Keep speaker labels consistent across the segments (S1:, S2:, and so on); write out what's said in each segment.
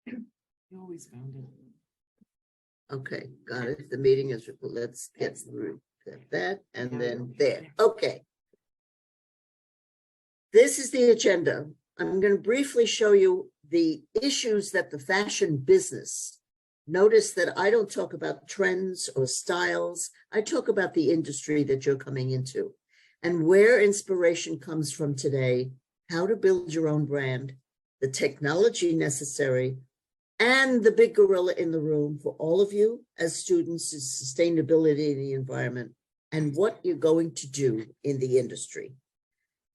S1: You always found it.
S2: Okay, got it. The meeting is, let's get through that and
S1: Yeah.
S2: then there. Okay. This is the agenda. I'm going to briefly show you the issues that the fashion business. Notice that I don't talk about trends or styles. I talk about the industry that you're coming into and where inspiration comes from today, how to build your own brand, the technology necessary, and the big gorilla in the room for all of you as students is sustainability in the environment and what you're going to do in the industry.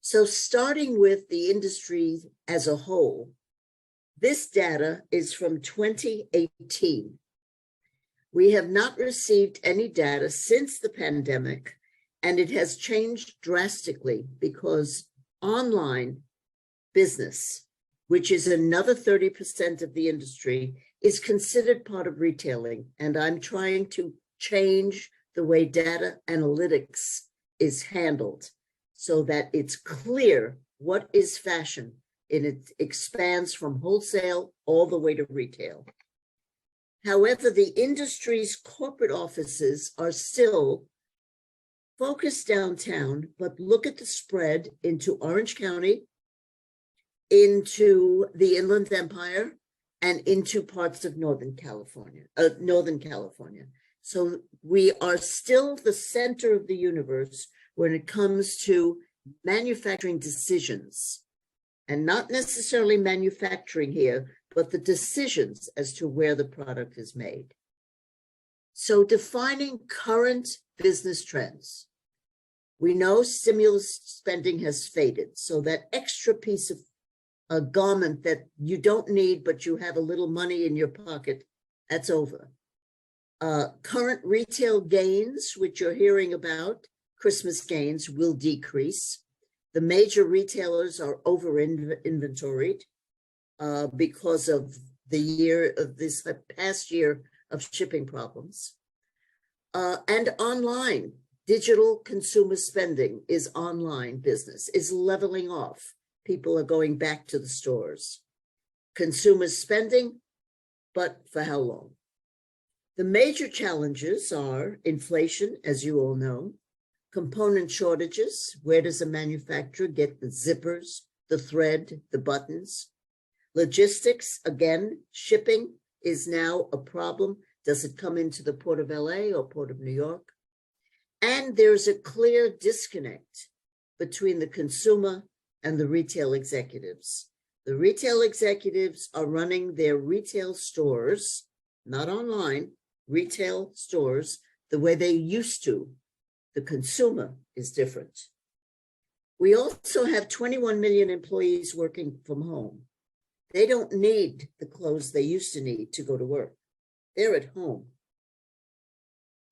S2: So starting with the industry as a whole, this data is from 2018. We have not received any data since the pandemic, and it has changed drastically because online business, which is another 30% of the industry, is considered part of retailing. And I'm trying to change the way data analytics is handled so that it's clear what is fashion, and it expands from wholesale all the way to retail. However, the industry's corporate offices are still focused downtown, but look at the spread into Orange County, into the Inland Empire, and into parts of Northern California. So we are still the center of the universe when it comes to manufacturing decisions, and not necessarily manufacturing here, but the decisions as to where the product is made. So defining current business trends. We know stimulus spending has faded, so that extra piece of a garment that you don't need, but you have a little money in your pocket, that's over. Current retail gains, which you're hearing about, Christmas gains, will decrease. The major retailers are over inventoried because of the year of this past year of shipping problems. And online, digital consumer spending is online business, is leveling off. People are going back to the stores. Consumer spending, but for how long? The major challenges are inflation, as you all know, component shortages. Where does a manufacturer get the zippers, the thread, the buttons? Logistics, again, shipping is now a problem. Does it come into the Port of LA or Port of New York? And there's a clear disconnect between the consumer and the retail executives. The retail executives are running their retail stores, not online, retail stores, the way they used to. The consumer is different. We also have 21 million employees working from home. They don't need the clothes they used to need to go to work. They're at home.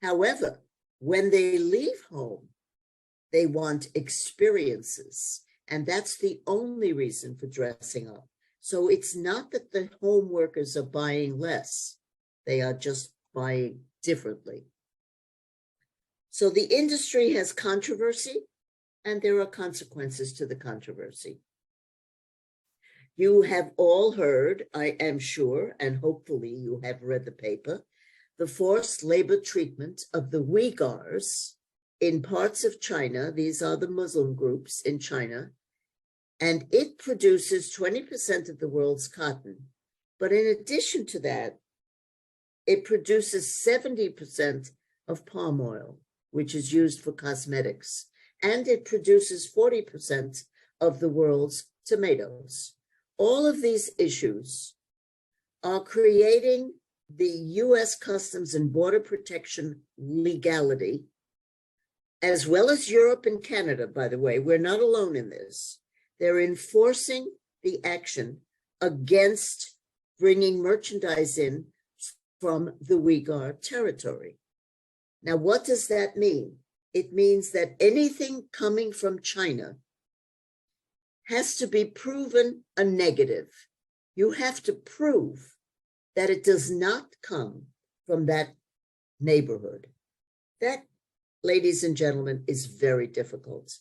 S2: However, when they leave home, they want experiences. And that's the only reason for dressing up. So it's not that the home workers are buying less. They are just buying differently. So the industry has controversy, and there are consequences to the controversy. You have all heard, I am sure, and hopefully you have read the paper, the forced labor treatment of the Uyghurs in parts of China. These are the Muslim groups in China, and it produces 20% of the world's cotton. But in addition to that, it produces 70% of palm oil, which is used for cosmetics, and it produces 40% of the world's tomatoes. All of these issues are creating the U.S. Customs and Border Protection legality, as well as Europe and Canada, by the way. We're not alone in this. They're enforcing the action against bringing merchandise in from the Uyghur territory. Now, what does that mean? It means that anything coming from China has to be proven a negative. You have to prove that it does not come from that neighborhood. That, ladies and gentlemen, is very difficult.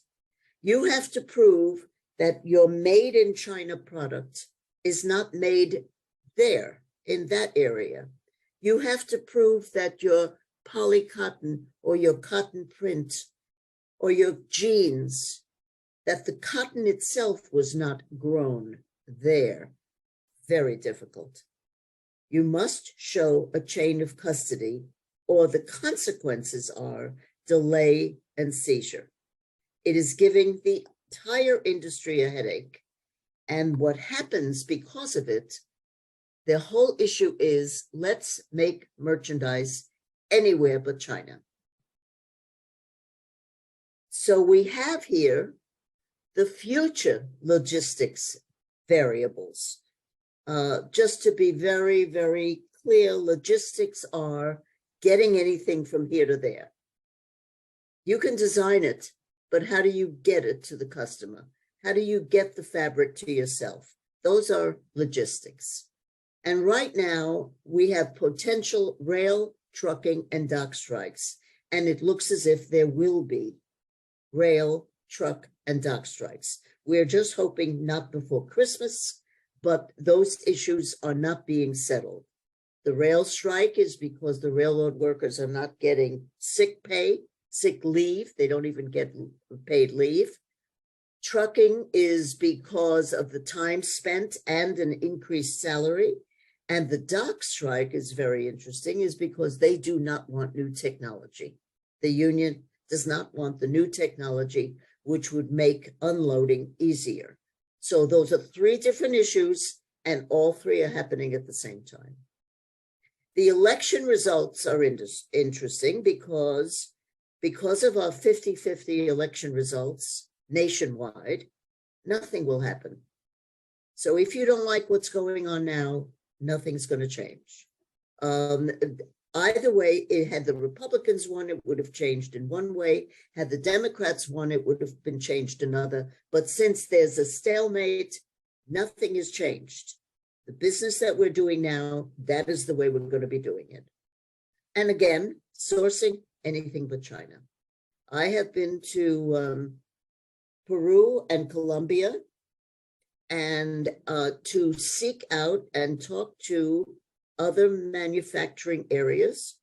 S2: You have to prove that your made in China product is not made there. in that area. You have to prove that your polycotton or your cotton print or your jeans, that the cotton itself was not grown there. Very difficult. You must show a chain of custody, or the consequences are delay and seizure. It is giving the entire industry a headache. And what happens because of it, the whole issue is, let's make merchandise anywhere but China. So we have here the future logistics variables. Just to be very, very clear, logistics are getting anything from here to there. You can design it, but how do you get it to the customer? How do you get the fabric to yourself? Those are logistics. And right now, we have potential rail, trucking, and dock strikes. And it looks as if there will be rail, truck, and dock strikes. We're just hoping not before Christmas, but those issues are not being settled. The rail strike is because the railroad workers are not getting sick pay, sick leave. They don't even get paid leave. Trucking is because of the time spent and an increased salary. And the dock strike is very interesting, is because they do not want new technology. The union does not want the new technology, which would make unloading easier. So those are three different issues, and all three are happening at the same time. The election results are interesting because of our 50-50 election results nationwide, nothing will happen. So if you don't like what's going on now, nothing's going to change. Either way, had the Republicans won, it would have changed in one way. Had the Democrats won, it would have been changed another. But since there's a stalemate, nothing has changed. The business that we're doing now, that is the way we're going to be doing it. And again, sourcing anything but China. I have been to Peru and Colombia, and to seek out and talk to other manufacturing areas.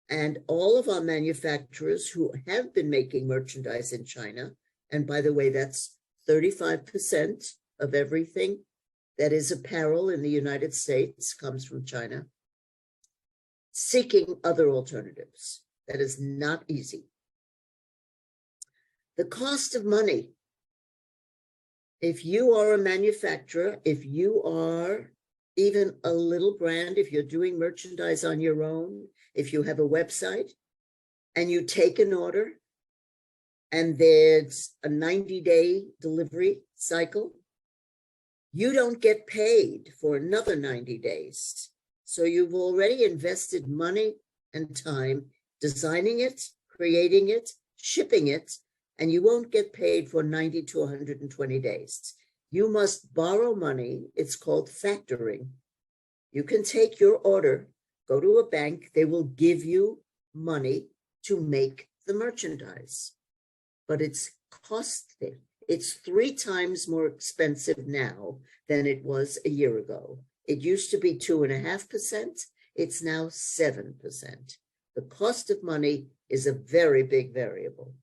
S2: And all of our manufacturers who have been making merchandise in China, and by the way, that's 35% of everything that is apparel in the United States comes from China, seeking other alternatives. That is not easy. The cost of money. If you are a manufacturer, if you are even a little brand, if you're doing merchandise on your own, if you have a website and you take an order and there's a 90-day delivery cycle, you don't get paid for another 90 days. So you've already invested money and time designing it, creating it, shipping it, and you won't get paid for 90 to 120 days. You must borrow money. It's called factoring. You can take your order, go to a bank, they will give you money to make the merchandise. But it's costly. It's 3 times more expensive now than it was a year ago. It used to be 2.5%. It's now 7%. The cost of money is a very big variable.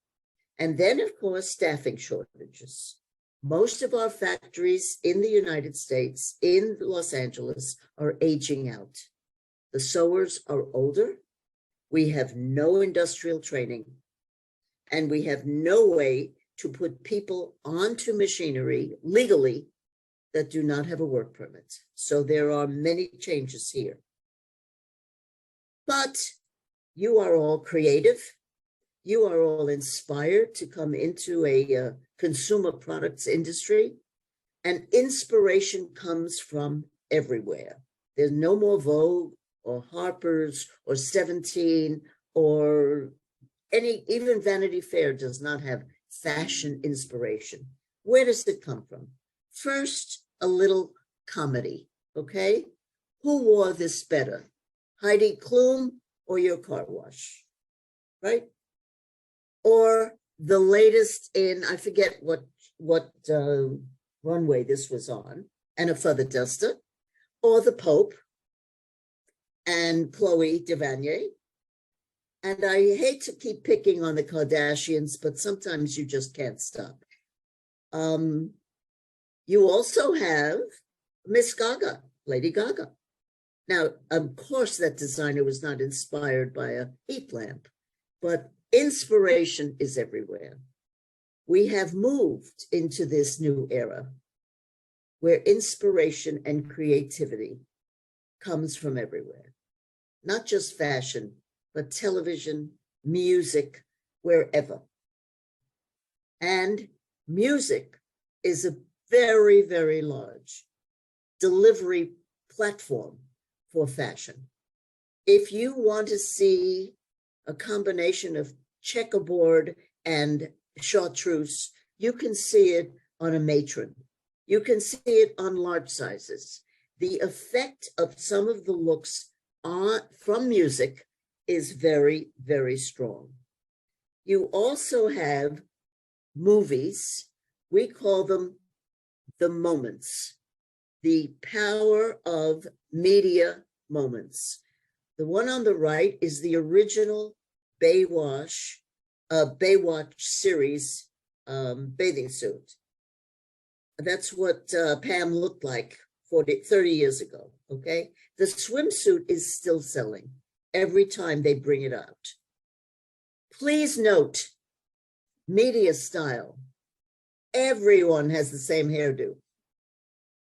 S2: And then, of course, staffing shortages. Most of our factories in the United States, in Los Angeles, are aging out. The sewers are older. We have no industrial training. And we have no way to put people onto machinery legally that do not have a work permit. So there are many changes here. But you are all creative. You are all inspired to come into a consumer products industry, and inspiration comes from everywhere. There's no more Vogue or Harper's or 17 or even Vanity Fair does not have fashion inspiration. Where does it come from? First, a little comedy, okay? Who wore this better, Heidi Klum or your car wash, right? Or the latest in, I forget what runway this was on, and a feather duster, or the Pope, and Chloe Devanier. And I hate to keep picking on the Kardashians, but sometimes you just can't stop. You also have Miss Gaga, Lady Gaga. Now, of course, that designer was not inspired by a heat lamp, but inspiration is everywhere. We have moved into this new era where inspiration and creativity comes from everywhere, not just fashion, but television, music, wherever. And music is a very, very large delivery platform for fashion. If you want to see a combination of checkerboard and chartreuse, you can see it on a matron. You can see it on large sizes. The effect of some of the looks from music is very, very strong. You also have movies. We call them the moments, the power of media moments. The one on the right is the original Baywatch series bathing suit. That's what Pam looked like 30 years ago, okay? The swimsuit is still selling every time they bring it out. Please note, media style. Everyone has the same hairdo.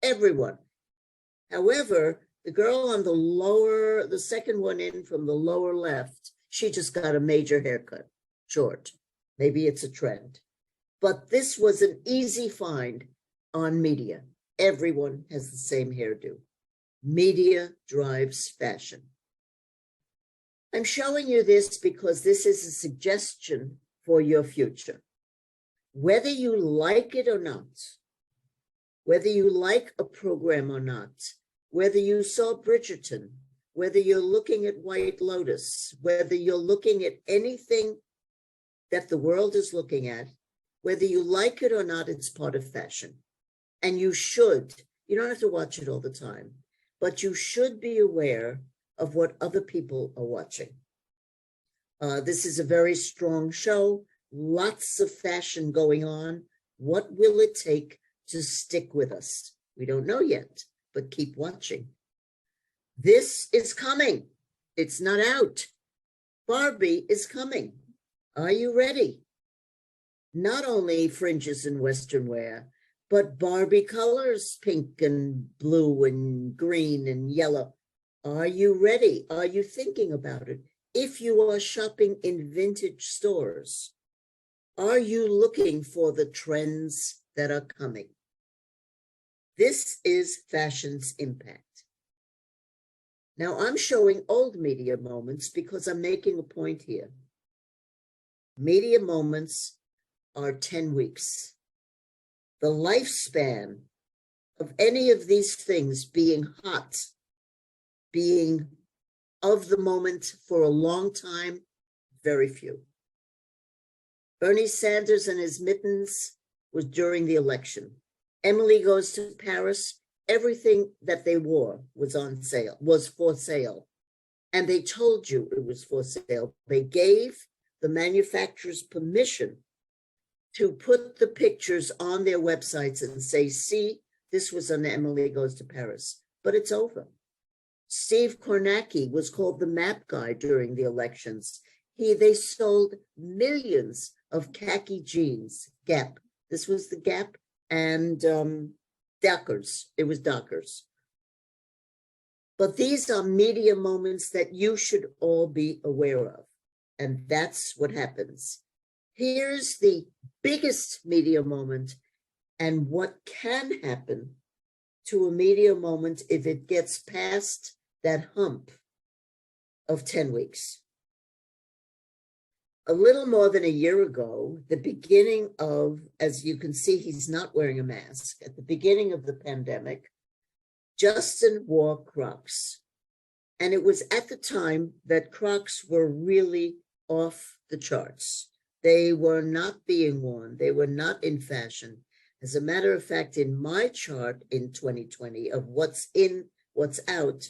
S2: Everyone. However, the girl on the second one in from the lower left, she just got a major haircut, short. Maybe it's a trend. But this was an easy find on media. Everyone has the same hairdo. Media drives fashion. I'm showing you this because this is a suggestion for your future. Whether you like it or not, whether you like a program or not, whether you saw Bridgerton, whether you're looking at White Lotus, whether you're looking at anything that the world is looking at, whether you like it or not, it's part of fashion. And you should, you don't have to watch it all the time, but you should be aware of what other people are watching. This is a very strong show, lots of fashion going on. What will it take to stick with us? We don't know yet, but keep watching. This is coming. It's not out. Barbie is coming. Are you ready? Not only fringes and Western wear, but Barbie colors, pink and blue and green and yellow. Are you ready? Are you thinking about it? If you are shopping in vintage stores, are you looking for the trends that are coming? This is fashion's impact. Now I'm showing old media moments because I'm making a point here. Media moments are 10 weeks. The lifespan of any of these things being hot, being of the moment for a long time, very few. Bernie Sanders and his mittens was during the election. Emily Goes to Paris, everything that they wore was on sale, was for sale. And they told you it was for sale. They gave the manufacturers permission to put the pictures on their websites and say, see, this was on Emily Goes to Paris, but it's over. Steve Kornacki was called the map guy during the elections. They sold millions of khaki jeans, Gap. This was the Gap and Dockers. It was Dockers. But these are media moments that you should all be aware of. And that's what happens. Here's the biggest media moment and what can happen to a media moment if it gets past that hump of 10 weeks. A little more than a year ago, the beginning of, as you can see, he's not wearing a mask. At the beginning of the pandemic, Justin wore Crocs. And it was at the time that Crocs were really off the charts. They were not being worn. They were not in fashion. As a matter of fact, in my chart in 2020 of what's in, what's out,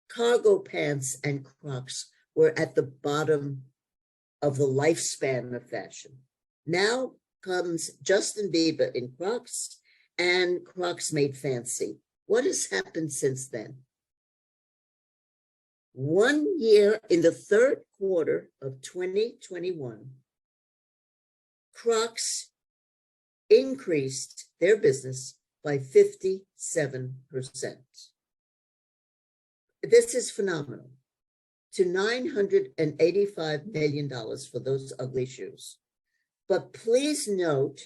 S2: cargo pants and Crocs were at the bottom of the lifespan of fashion. Now comes Justin Bieber in Crocs and Crocs made fancy. What has happened since then? 1 year in the third quarter of 2021, Crocs increased their business by 57%. This is phenomenal. To $985 million for those ugly shoes. But please note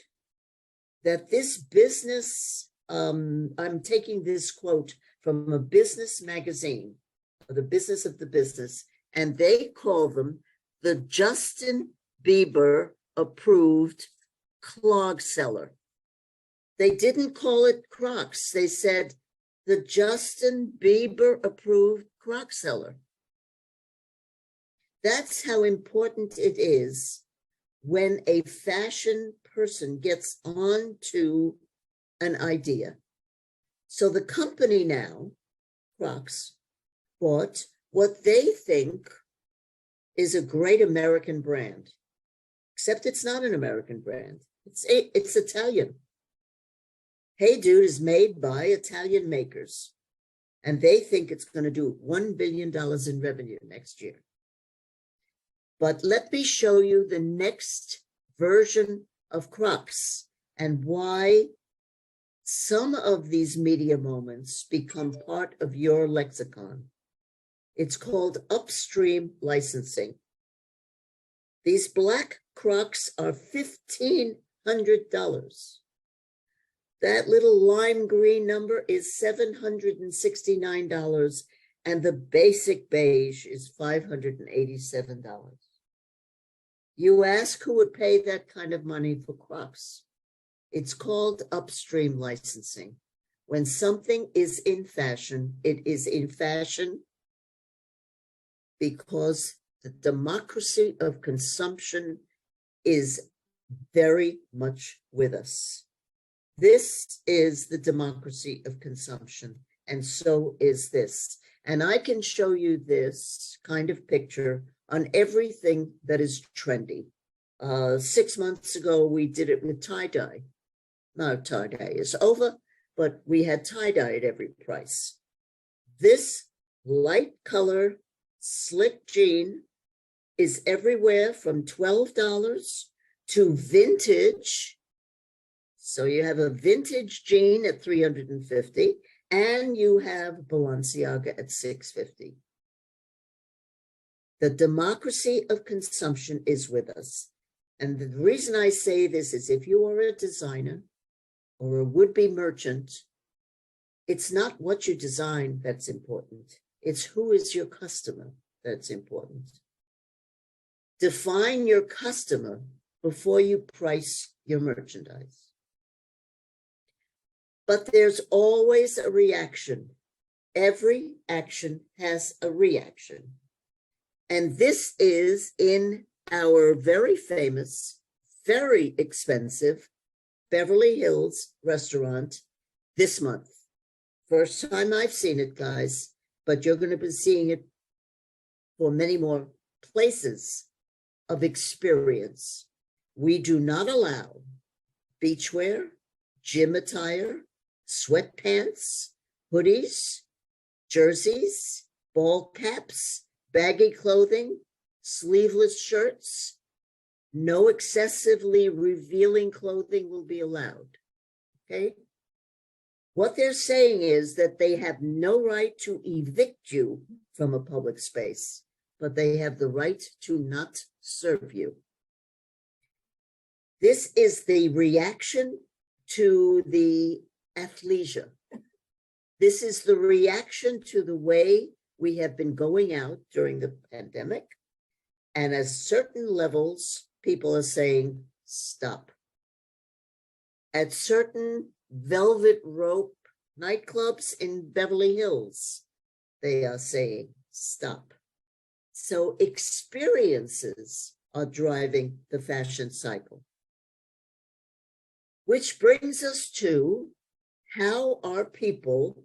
S2: that this business, I'm taking this quote from a business magazine, the business of the business, and they call them the Justin Bieber approved clog seller. They didn't call it Crocs. They said the Justin Bieber approved Croc seller. That's how important it is when a fashion person gets on to an idea. So the company now, Crocs, bought what they think is a great American brand, except it's not an American brand. It's Italian. Hey Dude is made by Italian makers, and they think it's going to do $1 billion in revenue next year. But let me show you the next version of Crocs and why some of these media moments become part of your lexicon. It's called upstream licensing. These black Crocs are $1,500. That little lime green number is $769, and the basic beige is $587. You ask who would pay that kind of money for Crocs. It's called upstream licensing. When something is in fashion, it is in fashion because the democracy of consumption is very much with us. This is the democracy of consumption, and so is this. And I can show you this kind of picture on everything that is trendy. 6 months ago, we did it with tie-dye. Now tie-dye is over, but we had tie-dye at every price. This light color slick jean is everywhere from $12 to vintage. So you have a vintage jean at $350, and you have Balenciaga at $650. The democracy of consumption is with us. And the reason I say this is if you are a designer or a would-be merchant, it's not what you design that's important. It's who is your customer that's important. Define your customer before you price your merchandise. But there's always a reaction. Every action has a reaction. And this is in our very famous, very expensive Beverly Hills restaurant this month. First time I've seen it, guys, but you're going to be seeing it for many more places of experience. We do not allow beachwear, gym attire, sweatpants, hoodies, jerseys, ball caps, baggy clothing, sleeveless shirts. No excessively revealing clothing will be allowed, okay? What they're saying is that they have no right to evict you from a public space, but they have the right to not serve you. This is the reaction to the athleisure. This is the reaction to the way we have been going out during the pandemic. And at certain levels, people are saying, stop. At certain velvet rope nightclubs in Beverly Hills, they are saying, stop. So experiences are driving the fashion cycle. Which brings us to how are people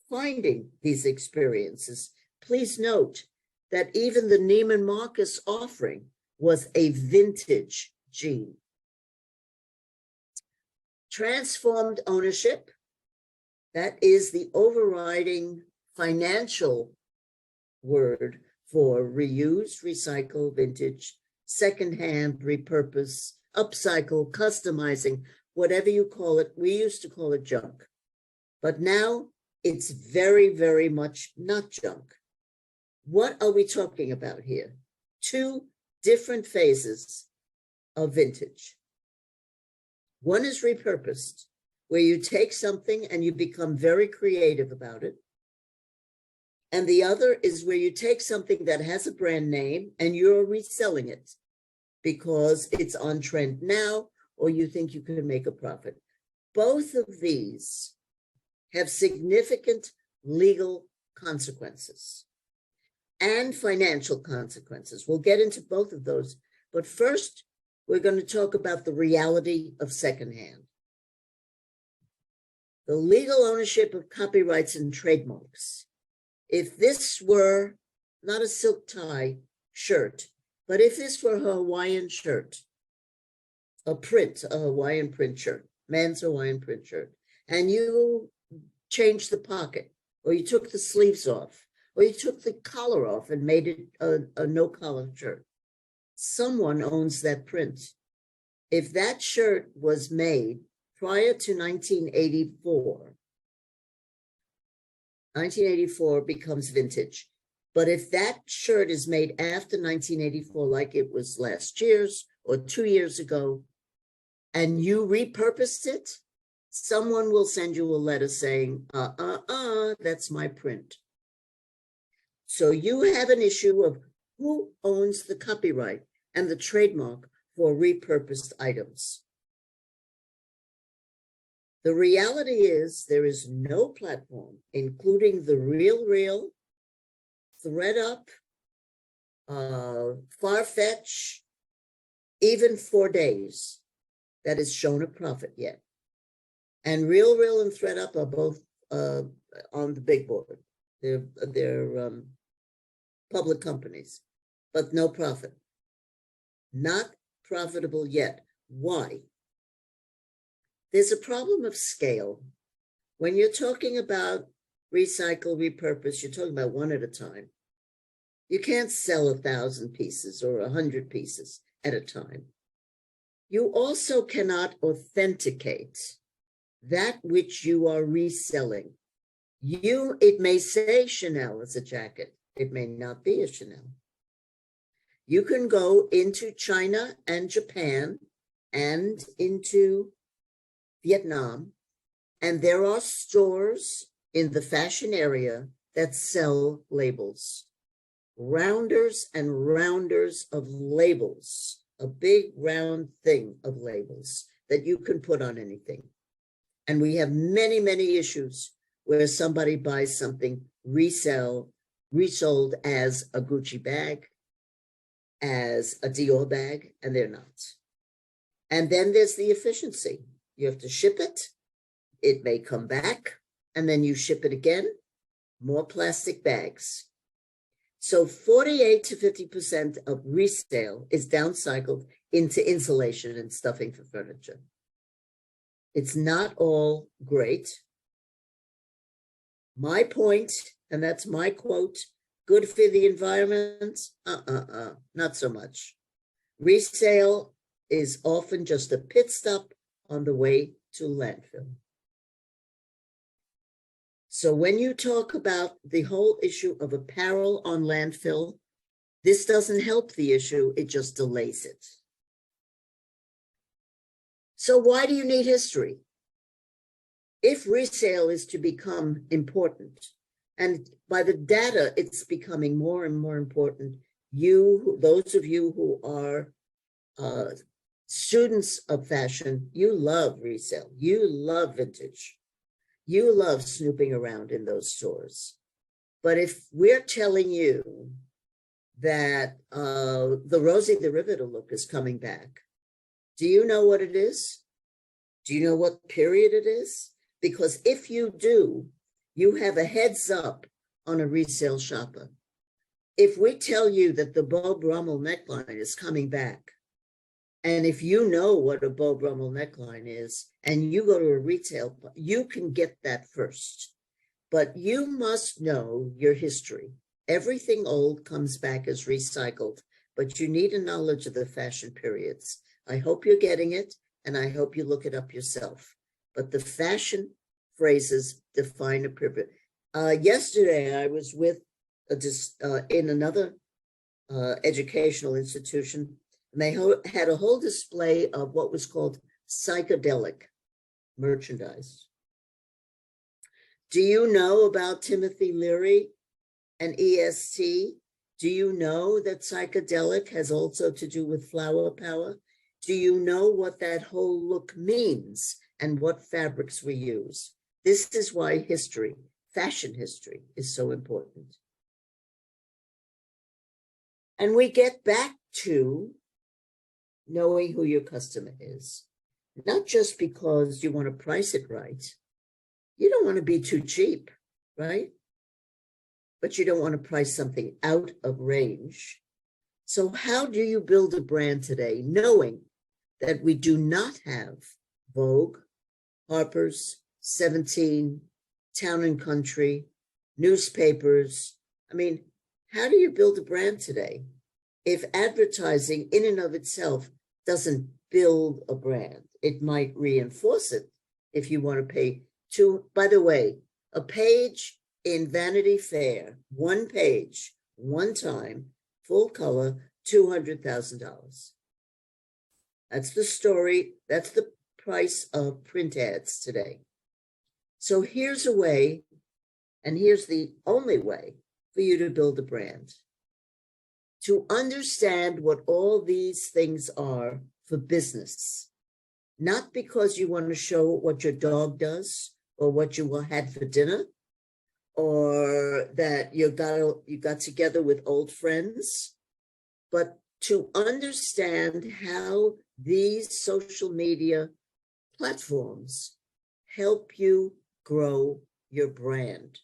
S2: finding these experiences? please note that even the Neiman Marcus offering was a vintage jean. Transformed ownership, that is the overriding financial word for reuse, recycle, vintage, secondhand, repurpose, upcycle, customizing, whatever you call it. We used to call it junk, but now it's very, very much not junk. What are we talking about here? Two different phases of vintage. One is repurposed, where you take something and you become very creative about it. And the other is where you take something that has a brand name and you're reselling it because it's on trend now, or you think you can make a profit. Both of these have significant legal consequences and financial consequences. We'll get into both of those. But first, we're going to talk about the reality of secondhand. The legal ownership of copyrights and trademarks. If this were not a silk tie shirt, but if this were a Hawaiian shirt, a Hawaiian print shirt, man's Hawaiian print shirt, and you changed the pocket, or you took the sleeves off, or you took the collar off and made it a no-collar shirt, someone owns that print. If that shirt was made prior to 1984, 1984 becomes vintage. But if that shirt is made after 1984, like it was last year's or 2 years ago, and you repurposed it, someone will send you a letter saying, that's my print. So you have an issue of who owns the copyright and the trademark for repurposed items. The reality is there is no platform, including the RealReal, ThreadUp, Farfetch, even 4 days, that has shown a profit yet. And RealReal and ThreadUp are both on the big board. They're public companies, but no profit. Not profitable yet. Why? There's a problem of scale. When you're talking about recycle, repurpose, you're talking about one at a time. You can't sell 1,000 pieces or 100 pieces at a time. You also cannot authenticate that which you are reselling. It may say Chanel as a jacket. It may not be a Chanel. You can go into China and Japan and into Vietnam, and there are stores in the fashion area that sell labels. Rounders and rounders of labels, a big round thing of labels that you can put on anything. And we have many, many issues where somebody buys something resold as a Gucci bag, as a Dior bag, and they're not. And then there's the efficiency. You have to ship it. It may come back, and then you ship it again, more plastic bags. So 48 to 50% of resale is downcycled into insulation and stuffing for furniture. It's not all great. My point, and that's my quote, good for the environment? Not so much. Resale is often just a pit stop on the way to landfill. So when you talk about the whole issue of apparel on landfill, this doesn't help the issue, it just delays it. So why do you need history? If resale is to become important, and by the data, it's becoming more and more important, those of you who are students of fashion, you love resale, you love vintage. You love snooping around in those stores. But if we're telling you that the Rosie the Riveter look is coming back, do you know what it is? Do you know what period it is? Because if you do, you have a heads up on a resale shopper. If we tell you that the Beau Brummel neckline is coming back, and if you know what a Beau Brummel neckline is, and you go to a retail, you can get that first. But you must know your history. Everything old comes back as recycled, but you need a knowledge of the fashion periods. I hope you're getting it, and I hope you look it up yourself. But the fashion phrases define a period. Yesterday, I was with in another educational institution, and they had a whole display of what was called psychedelic merchandise. Do you know about Timothy Leary and EST? Do you know that psychedelic has also to do with flower power? Do you know what that whole look means and what fabrics we use? This is why history, fashion history, is so important. And we get back to knowing who your customer is, not just because you want to price it right. You don't want to be too cheap, right? But you don't want to price something out of range. So how do you build a brand today, knowing that we do not have Vogue, Harper's, 17, Town and Country, newspapers? I mean, how do you build a brand today if advertising in and of itself doesn't build a brand? It might reinforce it if you want to pay by the way, a page in Vanity Fair, one page, one time, full color, $200,000. That's the story. That's the price of print ads today. So here's a way, and here's the only way for you to build a brand. To understand what all these things are for business, not because you want to show what your dog does, or what you had for dinner, or that you got together with old friends, but to understand how these social media platforms help you grow your brand.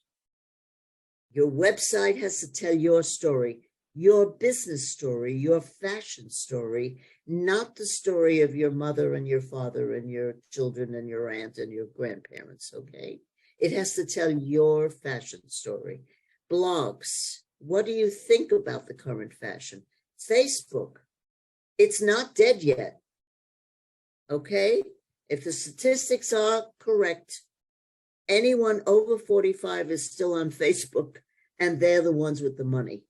S2: Your website has to tell your story, your business story, your fashion story, not the story of your mother and your father and your children and your aunt and your grandparents, okay? It has to tell your fashion story. Blogs, what do you think about the current fashion? Facebook, it's not dead yet, okay? If the statistics are correct, anyone over 45 is still on Facebook, and they're the ones with the money.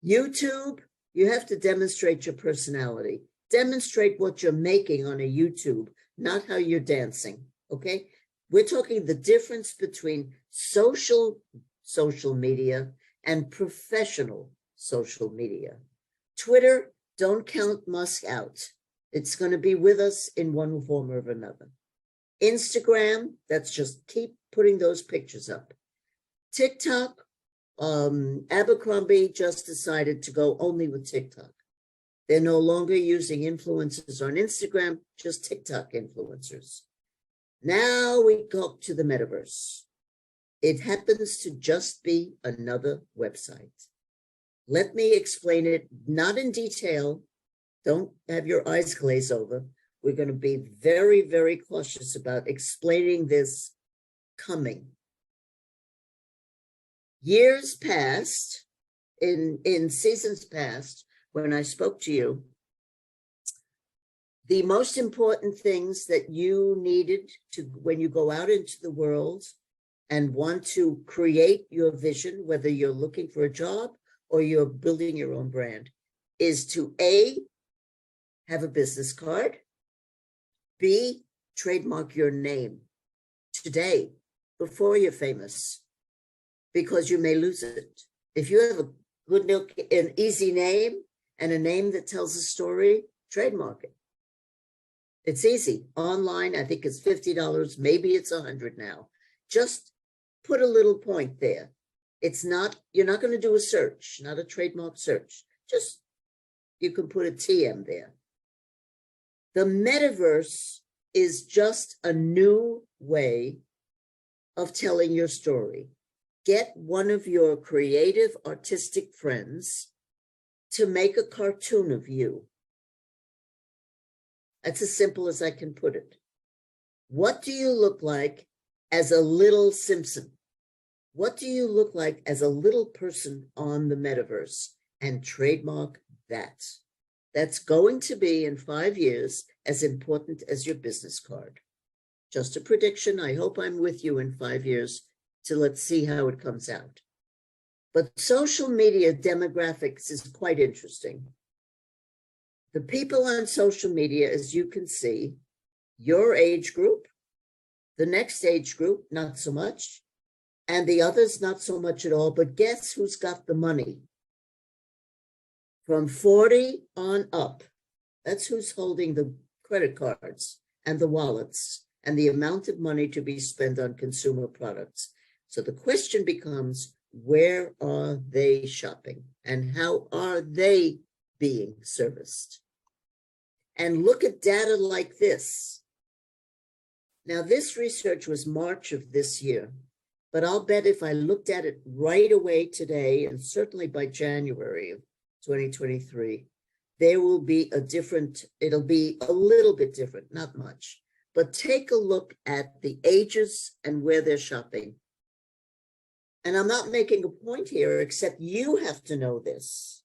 S2: YouTube, you have to demonstrate your personality. Demonstrate what you're making on a YouTube, not how you're dancing, okay? We're talking the difference between social media and professional social media. Twitter, don't count Musk out. It's going to be with us in one form or another. Instagram, that's just keep putting those pictures up. TikTok, Abercrombie just decided to go only with TikTok. They're no longer using influencers on Instagram, just TikTok influencers. Now we go to the metaverse. It happens to just be another website. Let me explain it, not in detail. Don't have your eyes glaze over. We're going to be very, very cautious about explaining this coming. Years past, in seasons past, when I spoke to you, the most important things that you needed to, when you go out into the world and want to create your vision, whether you're looking for a job or you're building your own brand, is to A, have a business card, B, trademark your name today before you're famous, because you may lose it. If you have a good, an easy name and a name that tells a story, trademark it. It's easy. Online, I think it's $50. Maybe it's $100 now. Just put a little point there. It's not, you're not going to do a search, not a trademark search. Just, you can put a TM there. The metaverse is just a new way of telling your story. get one of your creative artistic friends to make a cartoon of you. That's as simple as I can put it. What do you look like as a little Simpson? What do you look like as a little person on the metaverse? And trademark that. That's going to be in 5 years as important as your business card. Just a prediction. I hope I'm with you in 5 years. So let's see how it comes out. But social media demographics is quite interesting. The people on social media, as you can see, your age group, the next age group, not so much, and the others, not so much at all. But guess who's got the money? From 40 on up, that's who's holding the credit cards and the wallets and the amount of money to be spent on consumer products. So the question becomes, where are they shopping and how are they being serviced? And look at data like this. Now, this research was March of this year, but I'll bet if I looked at it right away today, and certainly by January of 2023, there will be a different, it'll be a little bit different, not much, but take a look at the ages and where they're shopping. And I'm not making a point here, except you have to know this.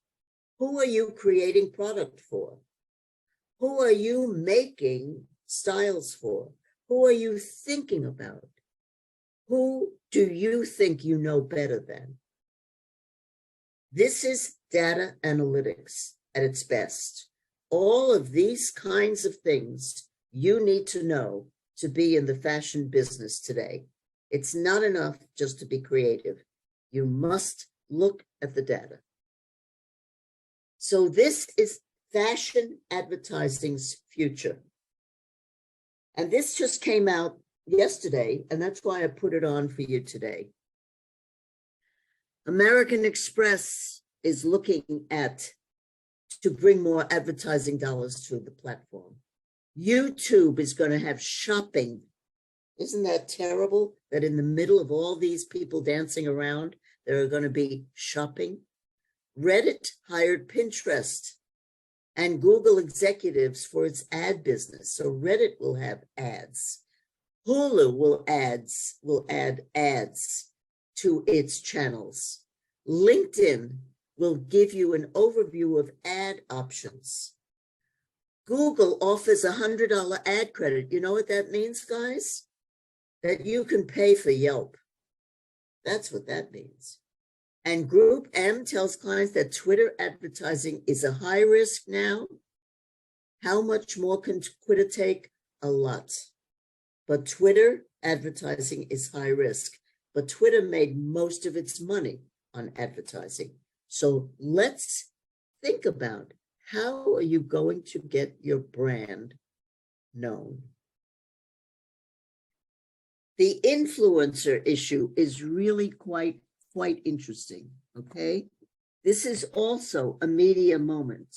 S2: Who are you creating product for? Who are you making styles for? Who are you thinking about? Who do you think you know better than? This is data analytics at its best. All of these kinds of things you need to know to be in the fashion business today. It's not enough just to be creative. You must look at the data. So this is fashion advertising's future. And this just came out yesterday, and that's why I put it on for you today. American Express is looking to bring more advertising dollars to the platform. YouTube is going to have shopping. Isn't that terrible that in the middle of all these people dancing around, there are going to be shopping? Reddit hired Pinterest and Google executives for its ad business. So Reddit will have ads. Hulu will add ads to its channels. LinkedIn will give you an overview of ad options. Google offers a $100 ad credit. You know what that means, guys? That you can pay for Yelp. That's what that means. And Group M tells clients that Twitter advertising is a high risk now. How much more can Twitter take? A lot. But Twitter advertising is high risk. But Twitter made most of its money on advertising. So let's think about, how are you going to get your brand known? The influencer issue is really quite interesting, okay? This is also a media moment.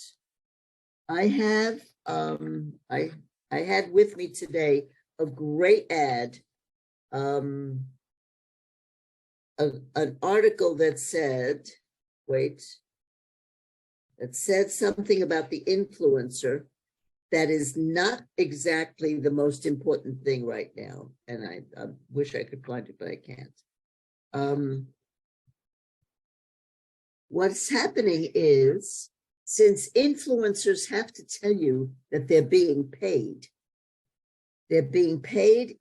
S2: I have, I had with me today a great ad, an article that said, that said something about the influencer that is not exactly the most important thing right now. And I wish I could find it, but I can't. What's happening is, since influencers have to tell you that they're being paid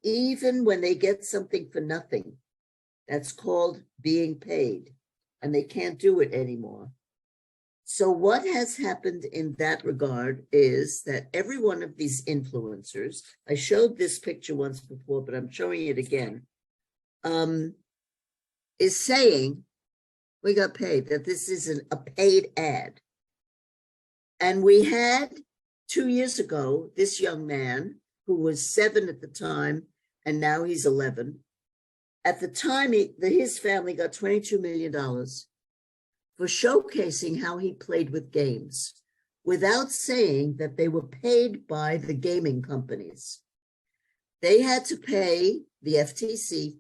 S2: even when they get something for nothing. That's called being paid, and they can't do it anymore. So what has happened in that regard is that every one of these influencers, I showed this picture once before, but I'm showing it again, is saying, we got paid, that this isn't a paid ad. And we had 2 years ago, this young man who was 7 at the time, and now he's 11. At the time, his family got $22 million for showcasing how he played with games without saying that they were paid by the gaming companies. They had to pay the FTC,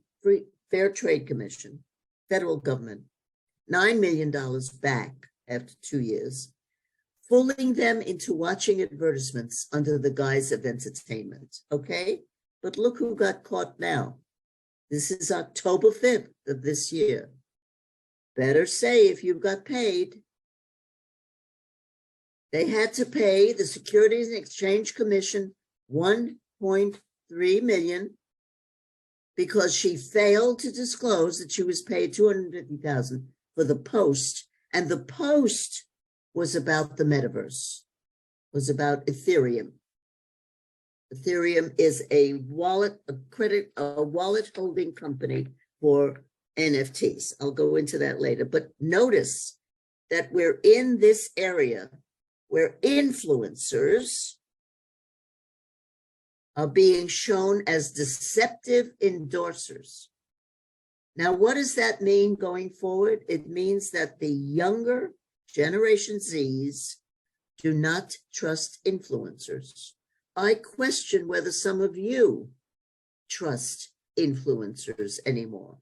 S2: Fair Trade Commission, federal government, $9 million back after 2 years, fooling them into watching advertisements under the guise of entertainment, okay? But look who got caught now. This is October 5th of this year. Better say if you got paid. They had to pay the Securities and Exchange Commission $1.3 million because she failed to disclose that she was paid $250,000 for the post, and the post was about the metaverse, was about Ethereum. Ethereum is a wallet, a wallet holding company for NFTs. I'll go into that later, but notice that we're in this area where influencers are being shown as deceptive endorsers. Now, what does that mean going forward? It means that the younger Generation Zs do not trust influencers. I question whether some of you trust influencers anymore.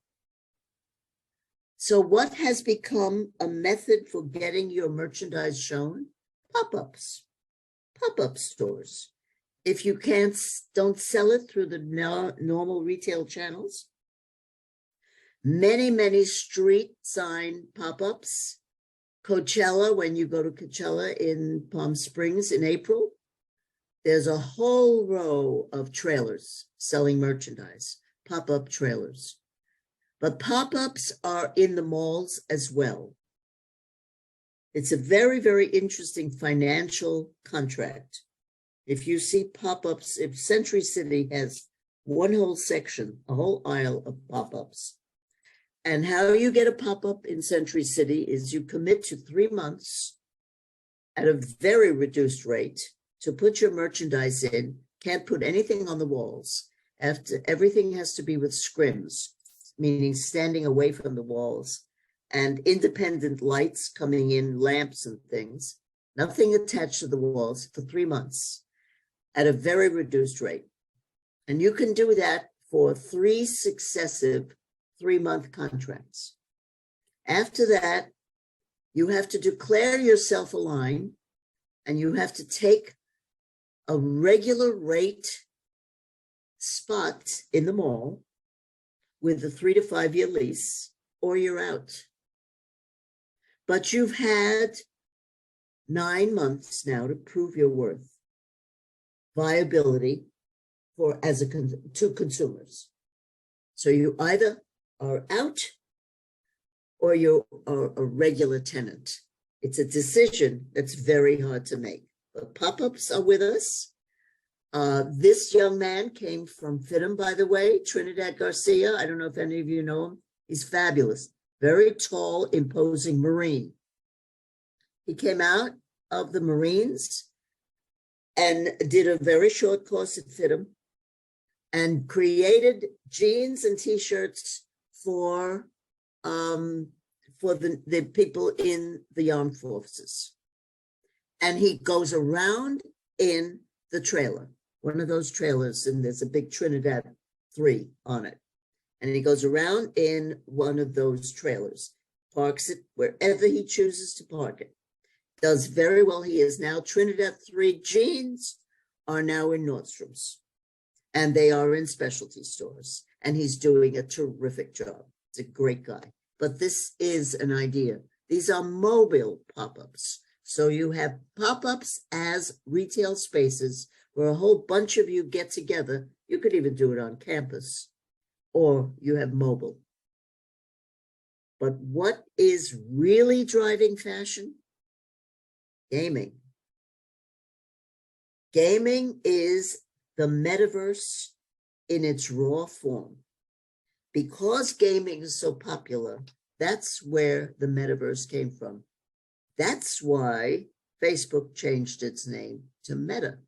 S2: So what has become a method for getting your merchandise shown? Pop-ups, pop-up stores. If you don't sell it through the normal retail channels, many street sign pop-ups. Coachella, when you go to Coachella in Palm Springs in April, there's a whole row of trailers selling merchandise, pop-up trailers. But pop-ups are in the malls as well. It's a very interesting financial contract. If you see pop-ups, if Century City has one whole section, a whole aisle of pop-ups, and how you get a pop-up in Century City is you commit to 3 months at a very reduced rate to put your merchandise in, can't put anything on the walls. Everything has to be with scrims, meaning standing away from the walls, and independent lights coming in, lamps and things, nothing attached to the walls for 3 months at a very reduced rate. And you can do that for 3 successive 3-month contracts. After that, you have to declare yourself a line, and you have to take a regular rate spot in the mall with a 3 to 5 year lease, or you're out. But you've had 9 months now to prove your worth, viability to consumers. So you either are out or you are a regular tenant. It's a decision that's very hard to make. But pop-ups are with us. This young man came from FITM, by the way, Trinidad Garcia. I don't know if any of you know him. He's fabulous. Very tall, imposing Marine. He came out of the Marines and did a very short course at FITM and created jeans and T-shirts for the people in the armed forces. And he goes around in the trailer, one of those trailers, and there's a big Trinidad 3 on it. And he goes around in one of those trailers, parks it wherever he chooses to park it. Does very well. He is now Trinidad 3 jeans are now in Nordstrom's, and they are in specialty stores. And he's doing a terrific job. He's a great guy. But this is an idea. These are mobile pop-ups. So you have pop-ups as retail spaces where a whole bunch of you get together. You could even do it on campus, or you have mobile. But what is really driving fashion? Gaming. Gaming is the metaverse in its raw form. Because gaming is so popular, that's where the metaverse came from. That's why Facebook changed its name to Meta.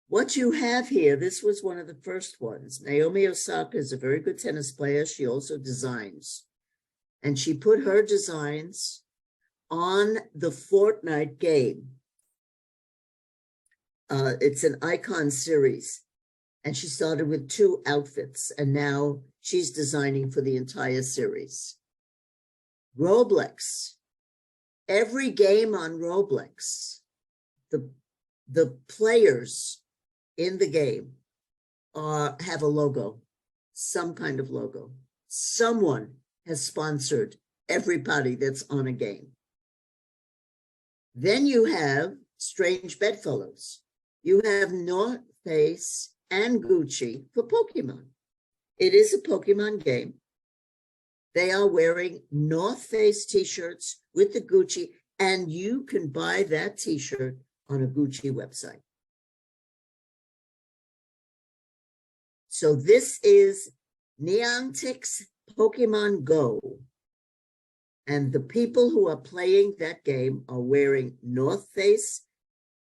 S2: What you have here, this was one of the first ones. Naomi Osaka is a very good tennis player. She also designs. And she put her designs on the Fortnite game. It's an icon series. And she started with 2 outfits, and now she's designing for the entire series. Roblox. Every game on Roblox, the players in the game have a logo, some kind of logo. Someone has sponsored everybody that's on a game. Then you have strange bedfellows. You have North Face and Gucci for Pokemon. It is a Pokemon game. They are wearing North Face t-shirts with the Gucci, and you can buy that t-shirt on a Gucci website. So this is Niantic's Pokemon Go. And the people who are playing that game are wearing North Face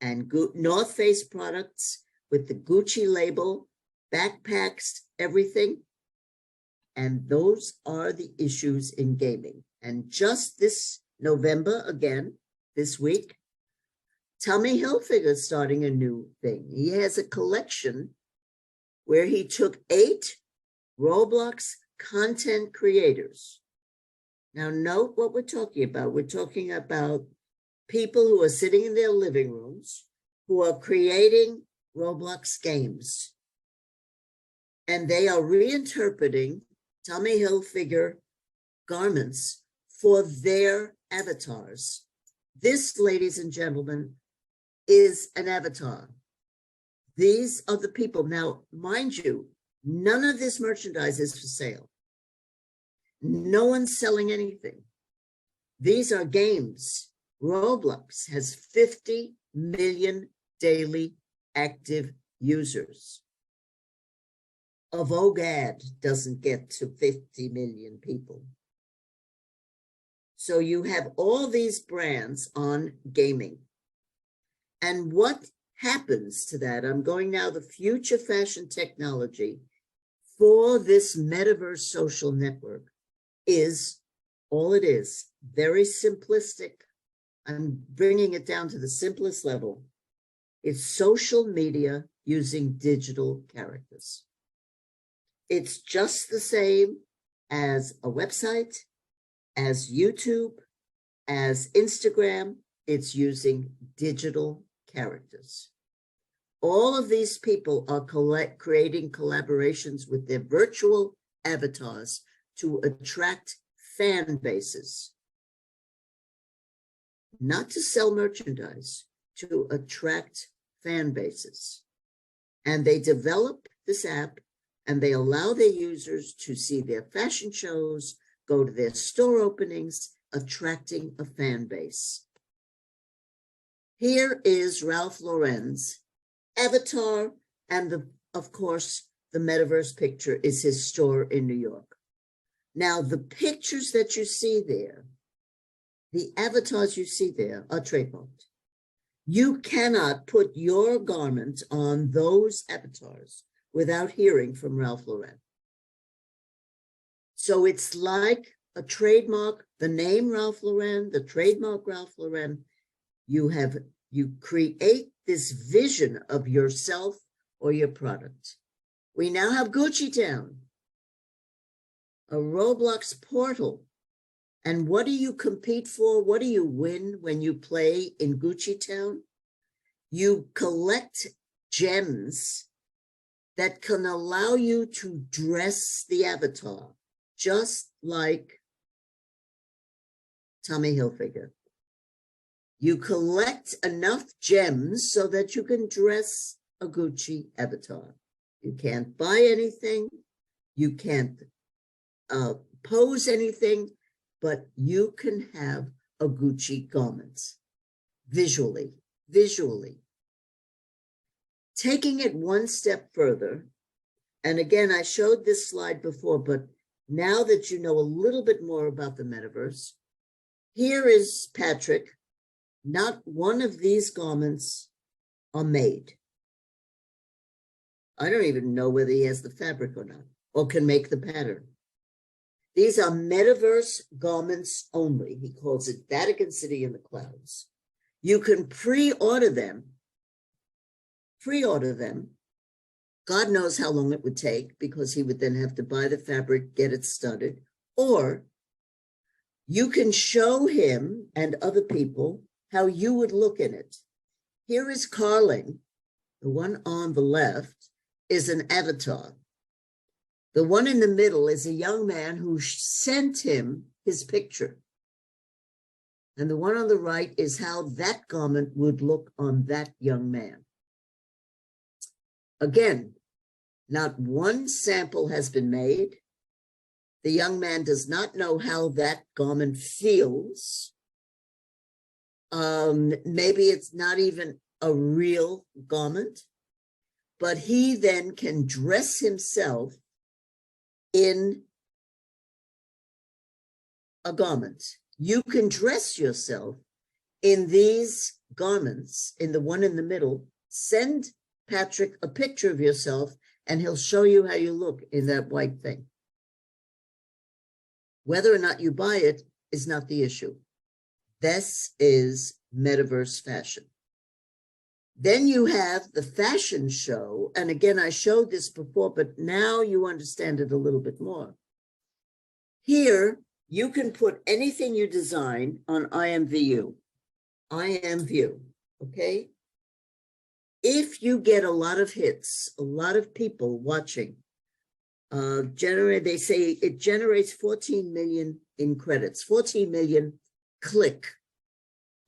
S2: and North Face products with the Gucci label, backpacks, everything. And those are the issues in gaming. And just this November, again, this week, Tommy Hilfiger is starting a new thing. He has a collection where he took 8 Roblox content creators. Now, note what we're talking about. We're talking about people who are sitting in their living rooms, who are creating Roblox games. And they are reinterpreting Tommy Hilfiger garments for their avatars. This, ladies and gentlemen, is an avatar. These are the people. Now, mind you, none of this merchandise is for sale. No one's selling anything. These are games. Roblox has 50 million daily active users. Avogad doesn't get to 50 million people. So you have all these brands on gaming. And what happens to that? I'm going now the future fashion technology for this metaverse social network is all it is, very simplistic. I'm bringing it down to the simplest level. It's social media using digital characters. It's just the same as a website, as YouTube, as Instagram. It's using digital characters. All of these people are creating collaborations with their virtual avatars to attract fan bases. Not to sell merchandise, to attract fan bases. And they develop this app and they allow their users to see their fashion shows, go to their store openings, attracting a fan base. Here is Ralph Lauren's avatar, and of course, the metaverse picture is his store in New York. Now, the pictures that you see there, the avatars you see there are trademarked. You cannot put your garment on those avatars without hearing from Ralph Lauren. So it's like a trademark, the name Ralph Lauren, the trademark Ralph Lauren. You create this vision of yourself or your product. We now have Gucci Town, a Roblox portal. And what do you compete for? What do you win when you play in Gucci Town? You collect gems that can allow you to dress the avatar, just like Tommy Hilfiger. You collect enough gems so that you can dress a Gucci avatar. You can't buy anything. You can't pose anything, but you can have a Gucci garment visually. Taking it one step further, and again, I showed this slide before, but now that you know a little bit more about the metaverse, here is Patrick. Not one of these garments are made. I don't even know whether he has the fabric or not, or can make the pattern. These are metaverse garments only. He calls it Vatican City in the Clouds. You can pre-order them God knows how long it would take, because he would then have to buy the fabric, get it studded. Or you can show him and other people how you would look in it. Here is Carling. The one on the left is an avatar. The one in the middle is a young man who sent him his picture. And the one on the right is how that garment would look on that young man. Again, not one sample has been made. The young man does not know how that garment feels. Maybe it's not even a real garment, but he then can dress himself in a garment. You can dress yourself in these garments, in the one in the middle. Send Patrick a picture of yourself and he'll show you how you look in that white thing. Whether or not you buy it is not the issue. This is metaverse fashion. Then you have the fashion show. And again, I showed this before, but now you understand it a little bit more. Here, you can put anything you design on IMVU. IMView, okay? If you get a lot of hits, a lot of people watching, they say it generates 14 million in credits, 14 million click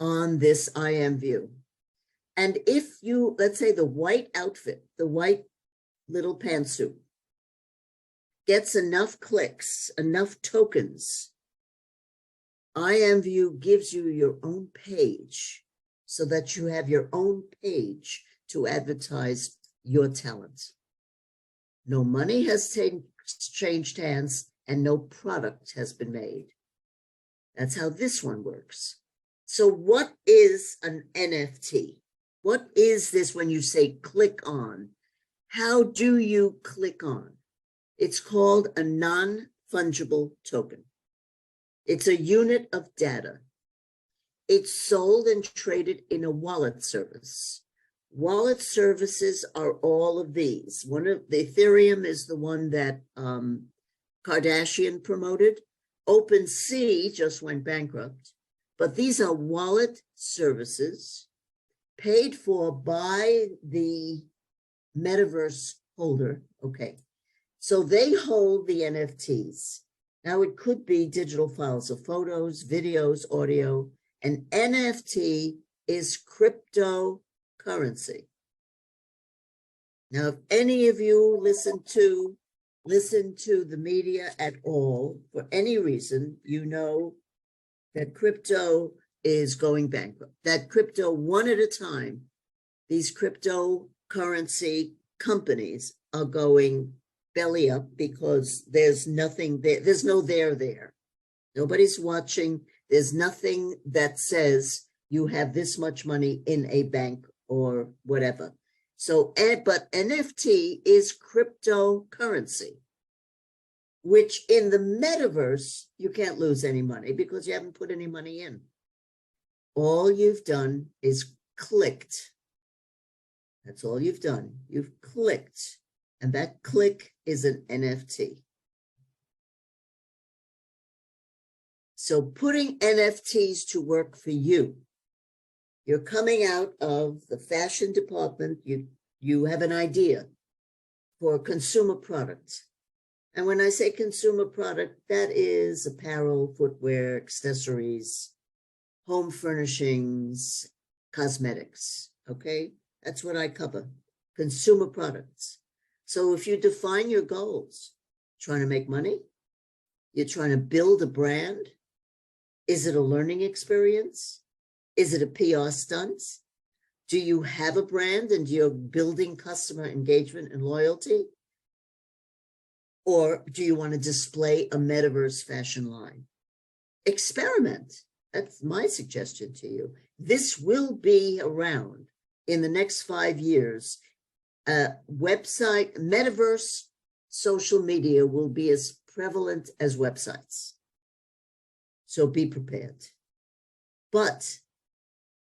S2: on this IMView. And if you, let's say the white outfit, the white little pantsuit, gets enough clicks, enough tokens, IMView gives you your own page so that you have your own page to advertise your talent. No money has changed hands and no product has been made. That's how this one works. So what is an NFT? What is this when you say click on? How do you click on? It's called a non-fungible token. It's a unit of data. It's sold and traded in a wallet service. Wallet services are all of these. One of the Ethereum is the one that Kardashian promoted. OpenSea just went bankrupt. But these are wallet services paid for by the metaverse holder. Okay, so they hold the NFTs. Now it could be digital files of photos, videos, audio. An NFT is cryptocurrency. Now, if any of you listen to the media at all, for any reason, you know that crypto is going bankrupt, that crypto one at a time, these cryptocurrency companies are going belly up because there's nothing there. There's no there. Nobody's watching. There's nothing that says you have this much money in a bank or whatever. So, but NFT is cryptocurrency, which in the metaverse, you can't lose any money because you haven't put any money in. All you've done is clicked. That's all you've done. You've clicked, and that click is an NFT. So putting NFTs to work for you, you're coming out of the fashion department, you have an idea for a consumer product. And when I say consumer product, that is apparel, footwear, accessories, home furnishings, cosmetics, okay? That's what I cover, consumer products. So if you define your goals, trying to make money, you're trying to build a brand, is it a learning experience? Is it a PR stunt? Do you have a brand and you're building customer engagement and loyalty? Or do you want to display a metaverse fashion line? Experiment. That's my suggestion to you. This will be around in the next 5 years. Website, metaverse, social media will be as prevalent as websites. So be prepared. But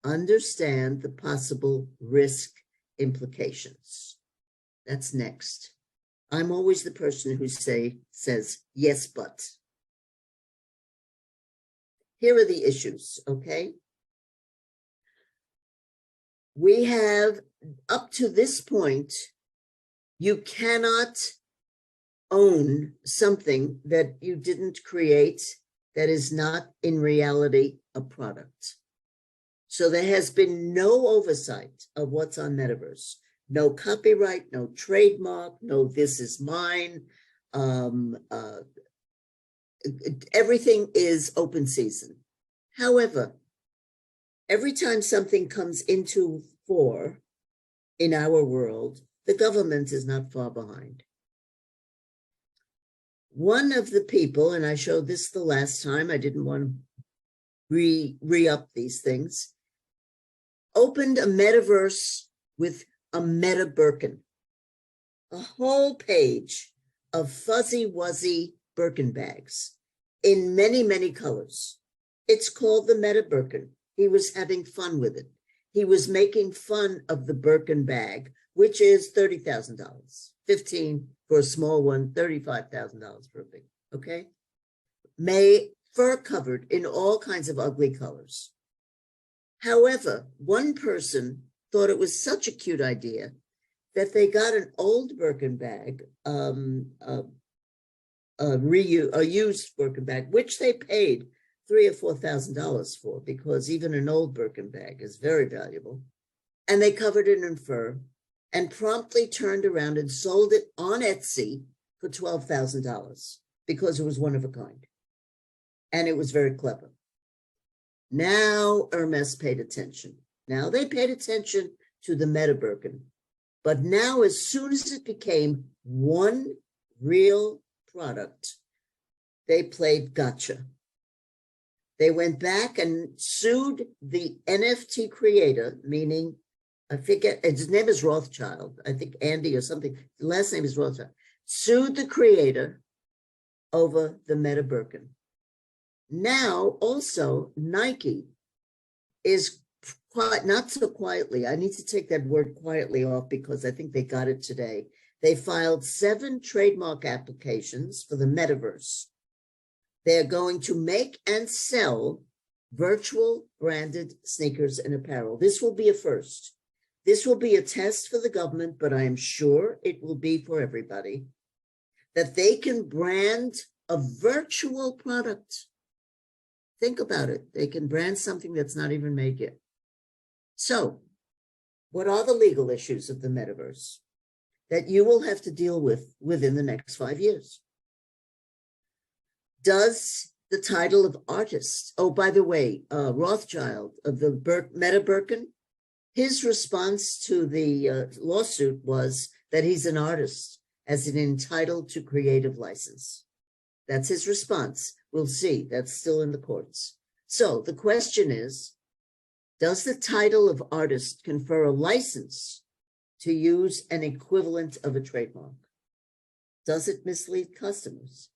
S2: understand the possible risk implications. That's next. I'm always the person who says, yes, but. Here are the issues, okay? We have, up to this point, you cannot own something that you didn't create that is not in reality a product. So there has been no oversight of what's on Metaverse. No copyright, no trademark, no this is mine. Everything is open season. However, every time something comes into fore in our world, the government is not far behind. One of the people, and I showed this the last time, I didn't want to re-up these things, opened a metaverse with a meta Birkin, a whole page of fuzzy-wuzzy Birkin bags in many, many colors. It's called the meta Birkin. He was having fun with it. He was making fun of the Birkin bag, which is $30,000, $15,000 for a small one, $35,000 for a big, okay? Fur covered in all kinds of ugly colors. However, one person thought it was such a cute idea that they got an old Birkin bag, a used Birkin bag, which they paid $3,000 or $4,000 for, because even an old Birkin bag is very valuable. And they covered it in fur and promptly turned around and sold it on Etsy for $12,000 because it was one of a kind. And it was very clever. Now Hermes paid attention. Now they paid attention to the meta Birkin. But now, as soon as it became one real product, they played gotcha. They went back and sued the NFT creator, meaning, I forget, his name is Rothschild, I think Andy or something, the last name is Rothschild, sued the creator over the meta Birkin. Now, also, Nike is quite, not so quietly, I need to take that word quietly off because I think they got it today. They filed 7 trademark applications for the metaverse. They're going to make and sell virtual branded sneakers and apparel. This will be a first. This will be a test for the government, but I am sure it will be for everybody, that they can brand a virtual product. Think about it. They can brand something that's not even made yet. So, what are the legal issues of the metaverse that you will have to deal with within the next 5 years? Does the title of artist, oh, by the way, Rothschild of the meta Birkin, his response to the lawsuit was that he's an artist as an entitled to creative license. That's his response. We'll see. That's still in the courts. So the question is, does the title of artist confer a license to use an equivalent of a trademark? Does it mislead customers?